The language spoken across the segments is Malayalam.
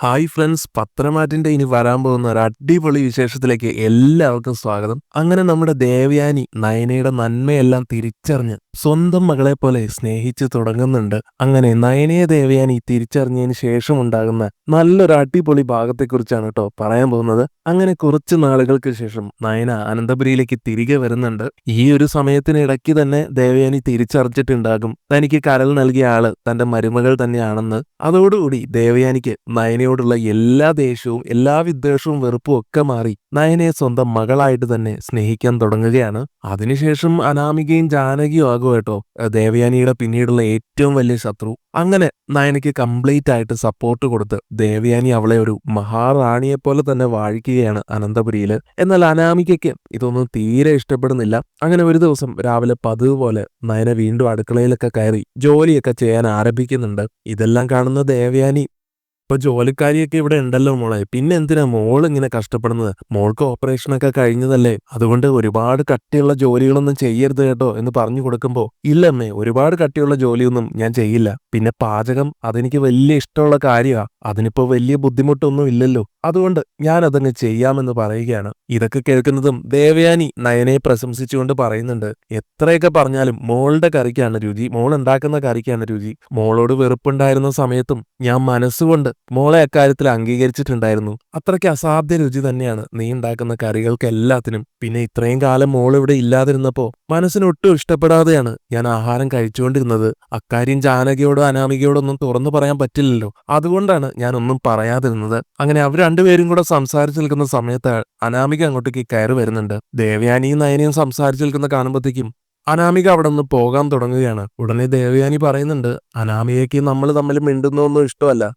ഹായ് ഫ്രണ്ട്സ്, പത്രമാറ്റിന്റെ ഇനി വരാൻ പോകുന്ന ഒരു അടിപൊളി വിശേഷത്തിലേക്ക് എല്ലാവർക്കും സ്വാഗതം. അങ്ങനെ നമ്മുടെ ദേവയാനി നയനയുടെ നന്മയെല്ലാം തിരിച്ചറിഞ്ഞ് സ്വന്തം മകളെ പോലെ സ്നേഹിച്ചു തുടങ്ങുന്നുണ്ട്. അങ്ങനെ നയനയെ ദേവയാനി തിരിച്ചറിഞ്ഞതിന് ശേഷം ഉണ്ടാകുന്ന നല്ലൊരു അടിപൊളി ഭാഗത്തെക്കുറിച്ചാണ് കേട്ടോ പറയാൻ പോകുന്നത്. അങ്ങനെ കുറച്ച് നാളുകൾക്ക് ശേഷം നയന അനന്തപുരിയിലേക്ക് തിരികെ വരുന്നുണ്ട്. ഈ ഒരു സമയത്തിനിടയ്ക്ക് തന്നെ ദേവയാനി തിരിച്ചറിഞ്ഞിട്ടുണ്ടാകും തനിക്ക് കരൾ നൽകിയ ആള് തന്റെ മരുമകൾ തന്നെയാണെന്ന്. അതോടുകൂടി ദേവയാനിക്ക് നയനയോടുള്ള എല്ലാ ദേഷ്യവും എല്ലാ വിദ്വേഷവും വെറുപ്പും ഒക്കെ മാറി നയനയെ സ്വന്തം മകളായിട്ട് തന്നെ സ്നേഹിക്കാൻ തുടങ്ങുകയാണ്. അതിനുശേഷം അനാമികയും ജാനകിയും ആകും കേട്ടോ ദേവയാനിയുടെ പിന്നീടുള്ള ഏറ്റവും വലിയ ശത്രു. അങ്ങനെ നയനയ്ക്ക് കംപ്ലീറ്റ് ആയിട്ട് സപ്പോർട്ട് കൊടുത്ത് ദേവയാനി അവളെ ഒരു മഹാറാണിയെ പോലെ തന്നെ വാഴിക്കുകയാണ് അനന്തപുരിയില്. എന്നാൽ അനാമികയ്ക്ക് ഇതൊന്നും തീരെ ഇഷ്ടപ്പെടുന്നില്ല. അങ്ങനെ ഒരു ദിവസം രാവിലെ പതിവ് പോലെ നയന വീണ്ടും അടുക്കളയിലൊക്കെ കയറി ജോലിയൊക്കെ ചെയ്യാൻ ആരംഭിക്കുന്നുണ്ട്. ഇതെല്ലാം കാണുന്ന ദേവയാനി, ഇപ്പൊ ജോലിക്കാരിയൊക്കെ ഇവിടെ ഉണ്ടല്ലോ മോളെ, പിന്നെ എന്തിനാ മോൾ ഇങ്ങനെ കഷ്ടപ്പെടുന്നത്? മോൾക്ക് ഓപ്പറേഷനൊക്കെ കഴിഞ്ഞതല്ലേ, അതുകൊണ്ട് ഒരുപാട് കട്ടിയുള്ള ജോലികളൊന്നും ചെയ്യരുത് കേട്ടോ എന്ന് പറഞ്ഞു കൊടുക്കുമ്പോ, ഇല്ലമ്മേ, ഒരുപാട് കട്ടിയുള്ള ജോലിയൊന്നും ഞാൻ ചെയ്യില്ല. പിന്നെ പാചകം അതെനിക്ക് വലിയ ഇഷ്ടമുള്ള കാര്യമാ, അതിനിപ്പോ വലിയ ബുദ്ധിമുട്ടൊന്നും ഇല്ലല്ലോ, അതുകൊണ്ട് ഞാൻ അതങ്ങ് ചെയ്യാമെന്ന് പറയുകയാണ്. ഇതൊക്കെ കേൾക്കുന്നതും ദേവയാനി നയനയെ പ്രശംസിച്ചുകൊണ്ട് പറയുന്നുണ്ട്, എത്രയൊക്കെ പറഞ്ഞാലും മോളുടെ കറിക്കാണ് രുചി, മോൾ ഉണ്ടാക്കുന്ന കറിക്കാണ് രുചി. മോളോട് വെറുപ്പുണ്ടായിരുന്ന സമയത്തും ഞാൻ മനസ്സുകൊണ്ട് മോളെ അക്കാര്യത്തിൽ അംഗീകരിച്ചിട്ടുണ്ടായിരുന്നു. അത്രയ്ക്ക് അസാധ്യ രുചി തന്നെയാണ് നീ ഉണ്ടാക്കുന്ന കറികൾക്ക് എല്ലാത്തിനും. പിന്നെ ഇത്രയും കാലം മോൾ ഇവിടെ ഇല്ലാതിരുന്നപ്പോ മനസ്സിനൊട്ടും ഇഷ്ടപ്പെടാതെയാണ് ഞാൻ ആഹാരം കഴിച്ചുകൊണ്ടിരുന്നത്. അക്കാര്യം ജാനകിയോടോ അനാമികയോടോ ഒന്നും തുറന്നു പറയാൻ പറ്റില്ലല്ലോ, അതുകൊണ്ടാണ് ഞാൻ ഒന്നും പറയാതിരുന്നത്. അങ്ങനെ അവർ രണ്ടുപേരും കൂടെ സംസാരിച്ചു നിൽക്കുന്ന സമയത്ത് അനാമിക അങ്ങോട്ടേക്ക് കയറി വരുന്നുണ്ട്. ദേവയാനിയും നയനയും സംസാരിച്ചു നിൽക്കുന്ന കാണുമ്പോഴത്തേക്കും അനാമിക അവിടെ നിന്ന് പോകാൻ തുടങ്ങുകയാണ്. ഉടനെ ദേവയാനി പറയുന്നുണ്ട്, അനാമികയ്ക്ക് നമ്മൾ തമ്മിൽ മിണ്ടുന്നൊന്നും ഇഷ്ടമല്ല.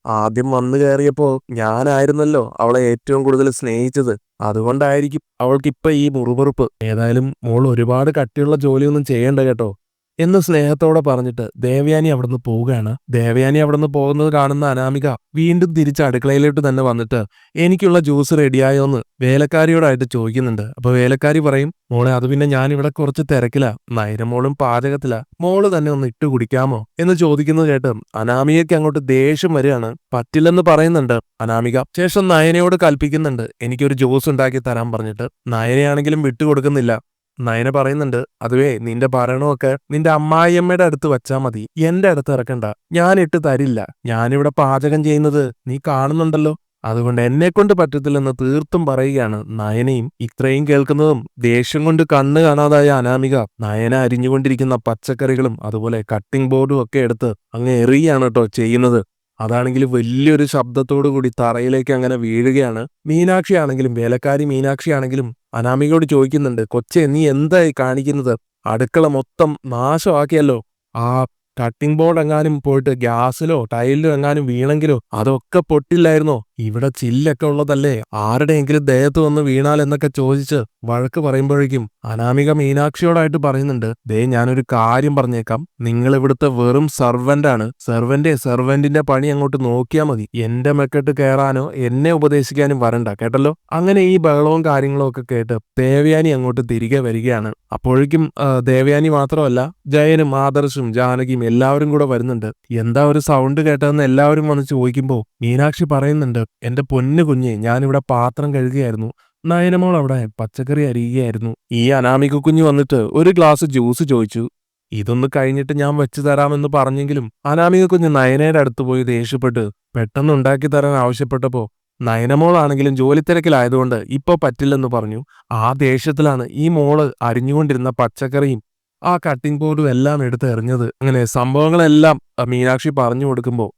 ആദ്യം വന്നു കയറിയപ്പോ ഞാനായിരുന്നല്ലോ അവളെ ഏറ്റവും കൂടുതൽ സ്നേഹിച്ചത്, അതുകൊണ്ടായിരിക്കും അവൾക്കിപ്പൊ ഈ മുറുമുറുപ്പ്. ഏതായാലും മോൾ ഒരുപാട് കട്ടിയുള്ള ജോലിയൊന്നും ചെയ്യണ്ട കേട്ടോ എന്ന് സ്നേഹത്തോടെ പറഞ്ഞിട്ട് ദേവയാനി അവിടുന്ന് പോവുകയാണ്. ദേവയാനി അവിടുന്ന് പോകുന്നത് കാണുന്ന അനാമിക വീണ്ടും തിരിച്ച് അടുക്കളയിലോട്ട് തന്നെ വന്നിട്ട് എനിക്കുള്ള ജ്യൂസ് റെഡിയായോന്ന് വേലക്കാരിയോടായിട്ട് ചോദിക്കുന്നുണ്ട്. അപ്പൊ വേലക്കാരി പറയും, മോളെ അത് പിന്നെ ഞാൻ ഇവിടെ കുറച്ച് തിരക്കില, നൈരമോളും പാചകത്തില, മോള് തന്നെ ഒന്ന് ഇട്ട് കുടിക്കാമോ എന്ന് ചോദിക്കുന്നത് കേട്ട് അനാമികയ്ക്ക് അങ്ങോട്ട് ദേഷ്യം വരികയാണ്. പറ്റില്ലെന്ന് പറയുന്നുണ്ട് അനാമിക. ശേഷം നയനയോട് കൽപ്പിക്കുന്നുണ്ട് എനിക്കൊരു ജ്യൂസ് ഉണ്ടാക്കി തരാൻ പറഞ്ഞിട്ട്. നയനയാണെങ്കിലും വിട്ടുകൊടുക്കുന്നില്ല. നയന പറയുന്നുണ്ട്, അതുവേ നിന്റെ ഭരണമൊക്കെ നിന്റെ അമ്മായിയമ്മയുടെ അടുത്ത് വച്ചാ മതി, എന്റെ അടുത്ത് ഇറക്കണ്ട, ഞാൻ ഇട്ട് തരില്ല. ഞാനിവിടെ പാചകം ചെയ്യുന്നത് നീ കാണുന്നുണ്ടല്ലോ, അതുകൊണ്ട് എന്നെ കൊണ്ട് പറ്റത്തില്ലെന്ന് തീർത്തും പറയുകയാണ് നയനയും. ഇത്രയും കേൾക്കുന്നതും ദേഷ്യം കൊണ്ട് കണ്ണ് കാണാതായ അനാമിക നയന അരിഞ്ഞുകൊണ്ടിരിക്കുന്ന പച്ചക്കറികളും അതുപോലെ കട്ടിംഗ് ബോർഡും ഒക്കെ എടുത്ത് അങ്ങ് എറിയാണ് കേട്ടോ ചെയ്യുന്നത്. അതാണെങ്കിൽ വലിയൊരു ശബ്ദത്തോടു കൂടി തറയിലേക്ക് അങ്ങനെ വീഴുകയാണ്. മീനാക്ഷി ആണെങ്കിലും വേലക്കാരി മീനാക്ഷി ആണെങ്കിലും അനാമികയോട് ചോദിക്കുന്നുണ്ട്, കൊച്ചെ നീ എന്തായി കാണിക്കുന്നത്? അടുക്കള മൊത്തം നാശമാക്കിയല്ലോ. ആ കട്ടിംഗ് ബോർഡ് എങ്ങാനും പോയിട്ട് ഗ്യാസിലോ ടൈലിലോ എങ്ങാനും വീണെങ്കിലോ അതൊക്കെ പൊട്ടില്ലായിരുന്നോ? ഇവിടെ ചില്ലൊക്കെ ഉള്ളതല്ലേ, ആരുടെയെങ്കിലും ദേഹത്ത് വന്ന് വീണാൽ എന്നൊക്കെ ചോദിച്ച് വഴക്ക് പറയുമ്പോഴേക്കും അനാമിക മീനാക്ഷിയോടായിട്ട് പറയുന്നുണ്ട്, ദേ ഞാനൊരു കാര്യം പറഞ്ഞേക്കാം, നിങ്ങൾ ഇവിടുത്തെ വെറും സെർവന്റ് ആണ്. സെർവന്റിന്റെ പണി അങ്ങോട്ട് നോക്കിയാൽ മതി, എന്റെ മെക്കെട്ട് കയറാനോ എന്നെ ഉപദേശിക്കാനും വരണ്ട കേട്ടല്ലോ. അങ്ങനെ ഈ ബഹളവും കാര്യങ്ങളും ഒക്കെ കേട്ട് ദേവയാനി അങ്ങോട്ട് തിരികെ വരികയാണ്. അപ്പോഴേക്കും ദേവയാനി മാത്രമല്ല ജയനും ആദർശും ജാനകിയും എല്ലാവരും കൂടെ വരുന്നുണ്ട്. എന്താ ഒരു സൗണ്ട് കേട്ടതെന്ന് എല്ലാവരും വന്ന് ചോദിക്കുമ്പോ മീനാക്ഷി പറയുന്നുണ്ട്, എന്റെ പൊന്നു കുഞ്ഞെ, ഞാനിവിടെ പാത്രം കഴുകുകയായിരുന്നു, നയനമോൾ അവിടെ പച്ചക്കറി അരിയുകയായിരുന്നു. ഈ അനാമിക കുഞ്ഞ് വന്നിട്ട് ഒരു ഗ്ലാസ് ജ്യൂസ് ചോദിച്ചു, ഇതൊന്ന് കഴിഞ്ഞിട്ട് ഞാൻ വെച്ചു തരാമെന്ന് പറഞ്ഞെങ്കിലും അനാമിക കുഞ്ഞ് നയനയുടെ അടുത്ത് പോയി ദേഷ്യപ്പെട്ട് പെട്ടെന്ന് ഉണ്ടാക്കി തരാൻ ആവശ്യപ്പെട്ടപ്പോ നയനമോളാണെങ്കിലും ജോലി തിരക്കിലായതുകൊണ്ട് ഇപ്പൊ പറ്റില്ലെന്ന് പറഞ്ഞു. ആ ദേഷ്യത്തിലാണ് ഈ മോള് അരിഞ്ഞുകൊണ്ടിരുന്ന പച്ചക്കറിയും ആ കട്ടിംഗ് ബോർഡും എല്ലാം എടുത്ത് എറിഞ്ഞത്. അങ്ങനെ സംഭവങ്ങളെല്ലാം മീനാക്ഷി പറഞ്ഞു കൊടുക്കുമ്പോൾ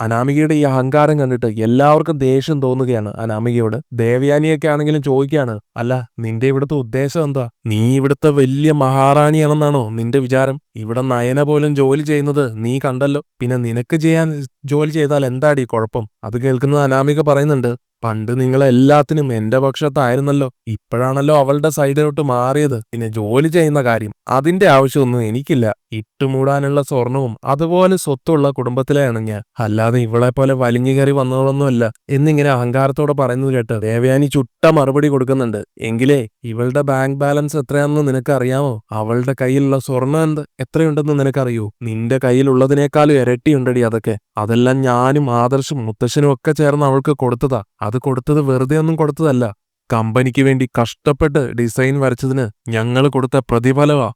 അനാമികയുടെ ഈ അഹങ്കാരം കണ്ടിട്ട് എല്ലാവർക്കും ദേഷ്യം തോന്നുകയാണ് അനാമികയോട്. ദേവയാനിയൊക്കെ ആണെങ്കിലും ചോദിക്കുകയാണ്, അല്ല നിന്റെ ഇവിടുത്തെ ഉദ്ദേശം എന്താ? നീ ഇവിടുത്തെ വലിയ മഹാറാണിയാണെന്നാണോ നിന്റെ വിചാരം? ഇവിടെ നയന പോലും ജോലി ചെയ്യുന്നത് നീ കണ്ടല്ലോ, പിന്നെ നിനക്ക് ചെയ്യാൻ ജോലി ചെയ്താൽ എന്താടി കുഴപ്പം? അത് കേൾക്കുന്നത് അനാമിക പറയുന്നുണ്ട്, പണ്ട് നിങ്ങളെല്ലാത്തിനും എന്റെ പക്ഷത്തായിരുന്നല്ലോ. ഇപ്പോഴാണല്ലോ അവളുടെ സൈഡിലോട്ട് മാറിയത്. പിന്നെ ജോലി ചെയ്യുന്ന കാര്യം, അതിന്റെ ആവശ്യമൊന്നും എനിക്കില്ല. ഇട്ടുമൂടാനുള്ള സ്വർണവും അതുപോലെ സ്വത്തുള്ള കുടുംബത്തിലെയാണ് ഞാൻ. അല്ലാതെ ഇവളെ പോലെ വലിഞ്ഞു കയറി വന്നതൊന്നുമല്ല എന്നിങ്ങനെ അഹങ്കാരത്തോടെ പറയുന്നത് കേട്ട് ദേവയാനി ചുട്ട മറുപടി കൊടുക്കുന്നുണ്ട്. എങ്കിലേ ഇവളുടെ ബാങ്ക് ബാലൻസ് എത്രയാണെന്ന് നിനക്ക് അറിയാമോ? അവളുടെ കയ്യിലുള്ള സ്വർണ്ണം എത്രയുണ്ടെന്ന് നിനക്കറിയൂ? നിന്റെ കയ്യിലുള്ളതിനേക്കാളും ഇരട്ടിയുണ്ടടി അതൊക്കെ. അതെല്ലാം ഞാനും ആദർശും മുത്തശ്ശനും ഒക്കെ ചേർന്ന് അവൾക്ക് കൊടുത്തതാ. അത് കൊടുത്തത് വെറുതെ ഒന്നും കൊടുത്തതല്ല. കമ്പനിക്ക് വേണ്ടി കഷ്ടപ്പെട്ട് ഡിസൈൻ വരച്ചതിന് ഞങ്ങൾ കൊടുത്ത പ്രതിഫലമാ.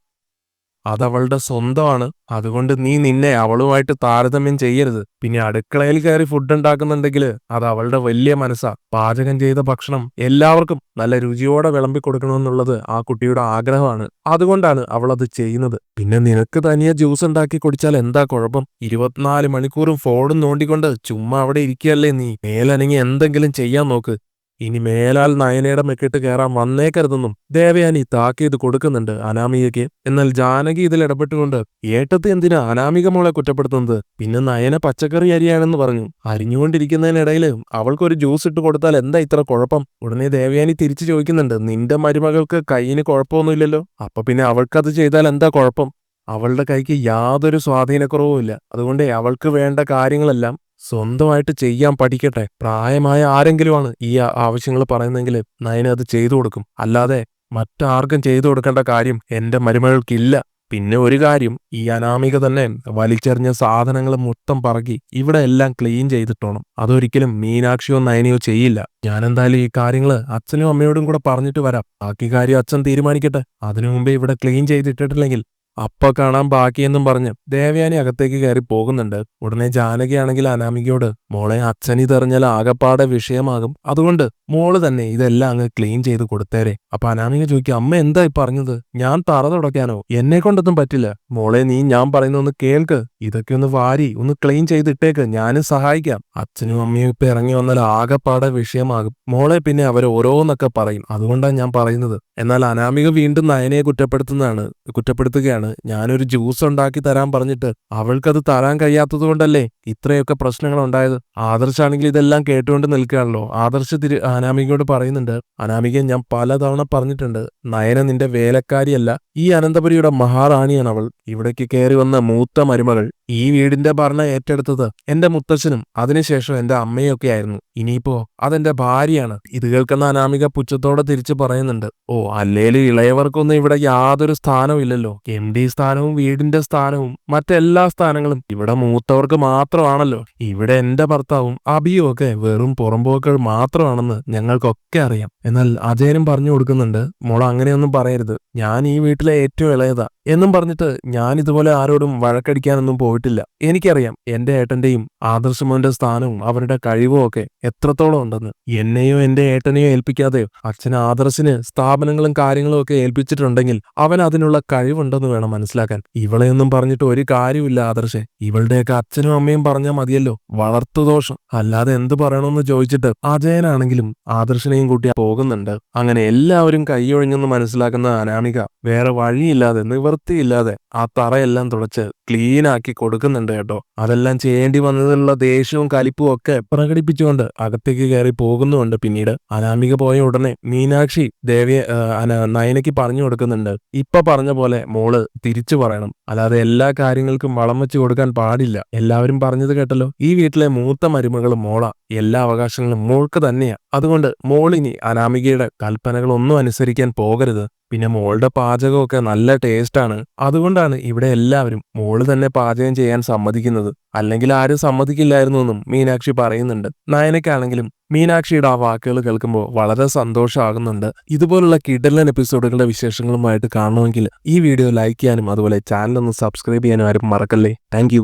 അതവളുടെ സ്വന്തമാണ്. അതുകൊണ്ട് നീ നിന്നെ അവളുമായിട്ട് താരതമ്യം ചെയ്യരുത്. പിന്നെ അടുക്കളയിൽ കയറി ഫുഡ് ഉണ്ടാക്കുന്നുണ്ടെങ്കിൽ അത് അവളുടെ വലിയ മനസ്സാ. പാചകം ചെയ്ത ഭക്ഷണം എല്ലാവർക്കും നല്ല രുചിയോടെ വിളമ്പി കൊടുക്കണമെന്നുള്ളത് ആ കുട്ടിയുടെ ആഗ്രഹമാണ്. അതുകൊണ്ടാണ് അവൾ അത് ചെയ്യുന്നത്. പിന്നെ നിനക്ക് തനിയെ ജ്യൂസ് ഉണ്ടാക്കി കുടിച്ചാൽ എന്താ കുഴപ്പം? 24 മണിക്കൂറും ഫോണും നോണ്ടിക്കൊണ്ട് ചുമ്മാ അവിടെ ഇരിക്കുകയല്ലേ നീ? മേലനങ്ങി എന്തെങ്കിലും ചെയ്യാൻ നോക്ക്. ഇനി മേലാൽ നയനയുടെ മെക്കിട്ട് കയറാൻ വന്നേക്കരുതെന്നും ദേവയാനി താക്കീത് കൊടുക്കുന്നുണ്ട് അനാമികയ്ക്ക്. എന്നാൽ ജാനകി ഇതിൽ ഇടപെട്ടുകൊണ്ട്, ഏട്ടത്തി എന്തിനാ അനാമിക മോളെ കുറ്റപ്പെടുത്തുന്നത്? പിന്നെ നയന പച്ചക്കറി അരിയാണെന്ന് പറഞ്ഞു. അരിഞ്ഞുകൊണ്ടിരിക്കുന്നതിനിടയിൽ അവൾക്കൊരു ജ്യൂസ് ഇട്ട് കൊടുത്താൽ എന്താ ഇത്ര കുഴപ്പം? ഉടനെ ദേവയാനി തിരിച്ചു ചോദിക്കുന്നുണ്ട്, നിന്റെ മരുമകൾക്ക് കൈയിന് കുഴപ്പമൊന്നുമില്ലല്ലോ, അപ്പൊ പിന്നെ അവൾക്കത് ചെയ്താൽ എന്താ കുഴപ്പം? അവളുടെ കൈക്ക് യാതൊരു സ്വാധീനക്കുറവും ഇല്ല. അതുകൊണ്ട് അവൾക്ക് വേണ്ട കാര്യങ്ങളെല്ലാം സ്വന്തമായിട്ട് ചെയ്യാൻ പഠിക്കട്ടെ. പ്രായമായ ആരെങ്കിലുമാണ് ഈ ആവശ്യങ്ങൾ പറയുന്നെങ്കിൽ നയന അത് ചെയ്തു കൊടുക്കും. അല്ലാതെ മറ്റാർക്കും ചെയ്തു കൊടുക്കേണ്ട കാര്യം എന്റെ മരുമകൾക്കില്ല. പിന്നെ ഒരു കാര്യം, ഈ അനാമിക തന്നെ വലിച്ചെറിഞ്ഞ സാധനങ്ങൾ മൊത്തം പറക്കി ഇവിടെ എല്ലാം ക്ലീൻ ചെയ്തിട്ടോണം. അതൊരിക്കലും മീനാക്ഷിയോ നയനയോ ചെയ്യില്ല. ഞാൻ എന്തായാലും ഈ കാര്യങ്ങള് അച്ഛനും അമ്മയോടും കൂടെ പറഞ്ഞിട്ട് വരാം. ബാക്കി കാര്യം അച്ഛൻ തീരുമാനിക്കട്ടെ. അതിനു മുമ്പേ ഇവിടെ ക്ലീൻ ചെയ്തിട്ടിട്ടില്ലെങ്കിൽ അപ്പ കാണാൻ ബാക്കിയെന്നും പറഞ്ഞ് ദേവയാനി അകത്തേക്ക് കയറി പോകുന്നുണ്ട്. ഉടനെ ജാനകിയാണെങ്കിൽ അനാമികയോട്, മോളെ അച്ഛൻ ഇതറിഞ്ഞാൽ ആകപ്പാടെ വിഷയമാകും. അതുകൊണ്ട് മോള് തന്നെ ഇതെല്ലാം അങ്ങ് ക്ലീൻ ചെയ്ത് കൊടുത്തേരെ. അപ്പൊ അനാമിക ചോദിക്കും, അമ്മ എന്താ പറഞ്ഞത്? ഞാൻ തറ തുടയ്ക്കാനോ? എന്നെ കൊണ്ടൊന്നും പറ്റില്ല. മോളെ നീ ഞാൻ പറയുന്നൊന്ന് കേൾക്ക്. ഇതൊക്കെ ഒന്ന് വാരി ഒന്ന് ക്ലീൻ ചെയ്തിട്ടേക്ക്, ഞാനും സഹായിക്കാം. അച്ഛനും അമ്മയും ഇപ്പൊ ഇറങ്ങി വന്നാൽ ആകപ്പാടെ വിഷയമാകും മോളെ. പിന്നെ അവർ ഓരോന്നൊക്കെ പറയും. അതുകൊണ്ടാണ് ഞാൻ പറയുന്നത്. എന്നാൽ അനാമിക വീണ്ടും നയനയെ കുറ്റപ്പെടുത്തുകയാണ്. ഞാനൊരു ജ്യൂസ് ഉണ്ടാക്കി തരാൻ പറഞ്ഞിട്ട് അവൾക്കത് തരാൻ കഴിയാത്തത് കൊണ്ടല്ലേ ഇത്രയൊക്കെ പ്രശ്നങ്ങൾ ഉണ്ടായത്. ആദർശാണെങ്കിൽ ഇതെല്ലാം കേട്ടുകൊണ്ട് നിൽക്കുകയാണല്ലോ. അനാമികയോട് പറയുന്നുണ്ട്, അനാമിക ഞാൻ പലതവണ പറഞ്ഞിട്ടുണ്ട്, നയന നിന്റെ വേലക്കാരിയല്ല, ഈ അനന്തപുരിയുടെ മഹാറാണിയാണ് അവൾ. ഇവിടേക്ക് കയറി വന്ന മൂത്ത മരുമകൾ. ഈ വീടിന്റെ ഭരണം ഏറ്റെടുത്തത് എന്റെ മുത്തച്ഛനും അതിനുശേഷം എന്റെ അമ്മയൊക്കെ ആയിരുന്നു. ഇനിയിപ്പോ അതെന്റെ ഭാര്യയാണ്. ഇത് കേൾക്കുന്ന അനാമിക പുച്ഛത്തോടെ തിരിച്ചു പറയുന്നുണ്ട്, ഓ അല്ലേലും ഇളയവർക്കൊന്നും ഇവിടെ യാതൊരു സ്ഥാനവും ഇല്ലല്ലോ. MD സ്ഥാനവും വീടിന്റെ സ്ഥാനവും മറ്റെല്ലാ സ്ഥാനങ്ങളും ഇവിടെ മൂത്തവർക്ക് മാത്രമാണല്ലോ. ഇവിടെ എന്റെ ഭർത്താവും അബിയും ഒക്കെ വെറും പുറമ്പോക്കൾ മാത്രമാണെന്ന് ഞങ്ങൾക്കൊക്കെ അറിയാം. എന്നാൽ അജയനും പറഞ്ഞു കൊടുക്കുന്നുണ്ട്, മോൾ അങ്ങനെയൊന്നും പറയരുത്, ഞാൻ ഈ വീട്ടിലെ ഏറ്റവും ഇളയതാ എന്നും പറഞ്ഞിട്ട് ഞാൻ ഇതുപോലെ ആരോടും വഴക്കടിക്കാനൊന്നും പോയിട്ടില്ല. എനിക്കറിയാം എന്റെ ഏട്ടന്റെയും ആദർശമോന്റെ സ്ഥാനവും അവരുടെ കഴിവും ഒക്കെ എത്രത്തോളം ഉണ്ടെന്ന്. എന്നെയോ എന്റെ ഏട്ടനെയോ ഏൽപ്പിക്കാതെ അച്ഛൻ ആദർശിന് സ്ഥാപനങ്ങളും കാര്യങ്ങളും ഒക്കെ ഏൽപ്പിച്ചിട്ടുണ്ടെങ്കിൽ അവൻ അതിനുള്ള കഴിവുണ്ടെന്ന് വേണം മനസ്സിലാക്കാൻ. ഇവളെയൊന്നും പറഞ്ഞിട്ട് ഒരു കാര്യമില്ല ആദർശെ. ഇവളുടെയൊക്കെ അച്ഛനും അമ്മയും പറഞ്ഞാൽ മതിയല്ലോ, വളർത്തുദോഷം. അല്ലാതെ എന്ത് പറയണമെന്ന് ചോദിച്ചിട്ട് അജയനാണെങ്കിലും ആദർശനെയും കൂട്ടി പോകുന്നുണ്ട്. അങ്ങനെ എല്ലാവരും കൈയൊഴിഞ്ഞെന്ന് മനസ്സിലാക്കുന്ന അനാമിക വേറെ വഴിയില്ലാതെ നിവൃത്തിയില്ലാതെ ആ തറയെല്ലാം തുടച്ച് ക്ലീൻ ആക്കി കൊടുക്കുന്നുണ്ട് കേട്ടോ. അതെല്ലാം ചെയ്യേണ്ടി വന്നതിലുള്ള ദേഷ്യവും കലിപ്പും ഒക്കെ പ്രകടിപ്പിച്ചുകൊണ്ട് അകത്തേക്ക് കയറി പോകുന്നുണ്ട്. പിന്നീട് അനാമിക പോയ ഉടനെ മീനാക്ഷി നയനയ്ക്ക് പറഞ്ഞു കൊടുക്കുന്നുണ്ട്, ഇപ്പൊ പറഞ്ഞ പോലെ മോള് തിരിച്ചു പറയണം. അല്ലാതെ എല്ലാ കാര്യങ്ങൾക്കും വളം വെച്ച് കൊടുക്കാൻ പാടില്ല. എല്ലാവരും പറഞ്ഞത് കേട്ടല്ലോ, ഈ വീട്ടിലെ മൂത്ത മരുമകൾ മോളാ. എല്ലാ അവകാശങ്ങളും മോൾക്ക് തന്നെയാ. അതുകൊണ്ട് മോളിനി അനാമികയുടെ കൽപ്പനകളൊന്നും അനുസരിക്കാൻ പോകരുത്. പിന്നെ മോളുടെ പാചകമൊക്കെ നല്ല ടേസ്റ്റാണ്. അതുകൊണ്ടാണ് ഇവിടെ എല്ലാവരും മോള് തന്നെ പാചകം ചെയ്യാൻ സമ്മതിക്കുന്നത്. അല്ലെങ്കിൽ ആരും സമ്മതിക്കില്ലായിരുന്നു എന്നും മീനാക്ഷി പറയുന്നുണ്ട്. നയനയ്ക്കാണെങ്കിലും മീനാക്ഷിയുടെ ആ വാക്കുകൾ കേൾക്കുമ്പോൾ വളരെ സന്തോഷമാകുന്നുണ്ട്. ഇതുപോലുള്ള കിടലൻ എപ്പിസോഡുകളുടെ വിശേഷങ്ങളുമായിട്ട് കാണണമെങ്കിൽ ഈ വീഡിയോ ലൈക്ക് ചെയ്യാനും അതുപോലെ ചാനൽ ഒന്ന് സബ്സ്ക്രൈബ് ചെയ്യാനും ആരും മറക്കല്ലേ. താങ്ക്